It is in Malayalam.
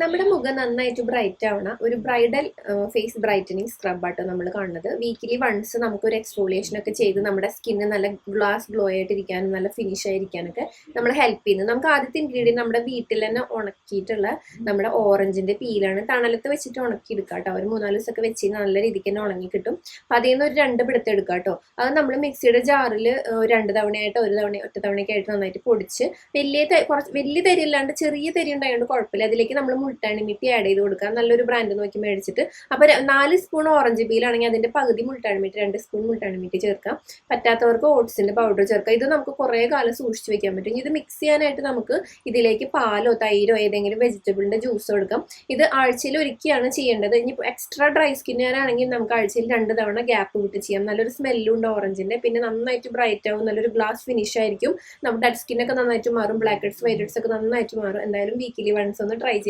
നമ്മുടെ മുഖം നന്നായിട്ട് ബ്രൈറ്റ് ആവണ ഒരു ബ്രൈഡൽ ഫേസ് ബ്രൈറ്റനിങ് സ്ക്രബ് ആട്ടോ നമ്മൾ കാണുന്നത്. വീക്കിലി വൺസ് നമുക്കൊരു എക്സ്ഫോളിയേഷൻ ഒക്കെ ചെയ്ത് നമ്മുടെ സ്കിന്ന് നല്ല ഗ്ലോ ആയിട്ടിരിക്കാനും നല്ല ഫിനിഷ് ആയിരിക്കാനൊക്കെ നമ്മൾ ഹെൽപ്പ് ചെയ്യുന്നത്. നമുക്ക് ആദ്യത്തെ ഇൻഗ്രീഡിയൻറ്റ് നമ്മുടെ വീട്ടിൽ തന്നെ ഉണക്കിയിട്ടുള്ള നമ്മുടെ ഓറഞ്ചിന്റെ പീലാണ്. തണലത്ത് വെച്ചിട്ട് ഉണക്കിയെടുക്കുക കേട്ടോ. ഒരു 3-4 ദിവസമൊക്കെ വെച്ച് നല്ല രീതിക്ക് തന്നെ ഉണങ്ങി കിട്ടും. അപ്പം അതിൽ നിന്ന് ഒരു 2 പിടുത്തം എടുക്കുക കേട്ടോ. അത് നമ്മൾ മിക്സിയുടെ ജാറിൽ 2 തവണയായിട്ട് ഒറ്റ തവണയൊക്കെ ആയിട്ട് നന്നായിട്ട് പൊടിച്ച് വലിയ തരി അല്ലാണ്ട് ചെറിയ തരി ഉണ്ടായതുകൊണ്ട് കുഴപ്പമില്ല. അതിലേക്ക് നമ്മൾ മുൾട്ടാണി മിട്ടി ആഡ് ചെയ്ത് കൊടുക്കുക. നല്ലൊരു ബ്രാൻഡ് നോക്കി മേടിച്ചിട്ട് അപ്പോൾ 4 സ്പൂൺ ഓറഞ്ച് പീലാണെങ്കിൽ അതിന്റെ പകുതി മുൾട്ടാണി മിട്ടി, 2 സ്പൂൺ മുൾട്ടാണി മിട്ടി ചേർക്കാം. പറ്റാത്തവർക്ക് ഓട്സിന്റെ പൗഡർ ചേർക്കാം. ഇത് നമുക്ക് കുറേ കാലം സൂക്ഷിച്ച് വെക്കാൻ പറ്റും. ഇത് മിക്സ് ചെയ്യാനായിട്ട് നമുക്ക് ഇതിലേക്ക് പാലോ തൈരോ ഏതെങ്കിലും വെജിറ്റബിളിന്റെ ജ്യൂസോ എടുക്കാം. ഇത് ആഴ്ചയിൽ ഒരിക്കലാണ് ചെയ്യേണ്ടത്. ഇനി എക്സ്ട്രാ ഡ്രൈ സ്കിന്നുകാരാണെങ്കിൽ നമുക്ക് ആഴ്ചയിൽ 2 തവണ ഗ്യാപ്പ് വിട്ട് ചെയ്യാം. നല്ലൊരു സ്മെല്ലും ഉണ്ട് ഓറഞ്ചിന്റെ. പിന്നെ നന്നായിട്ട് ബ്രൈറ്റ് ആവും, നല്ലൊരു ഗ്ലാസ് ഫിനിഷ് ആയിരിക്കും. നമ്മുടെ ഡെഡ് സ്കിന്നൊക്കെ നന്നായിട്ട് മാറും, ബ്ലാക്ക് ഹെഡ്സ് വൈറ്റ് ഹെഡ്സ് ഒക്കെ നന്നായിട്ട് മാറും. എന്തായാലും വീക്കിലി വൺസ് ഒന്ന് ട്രൈ ചെയ്ത്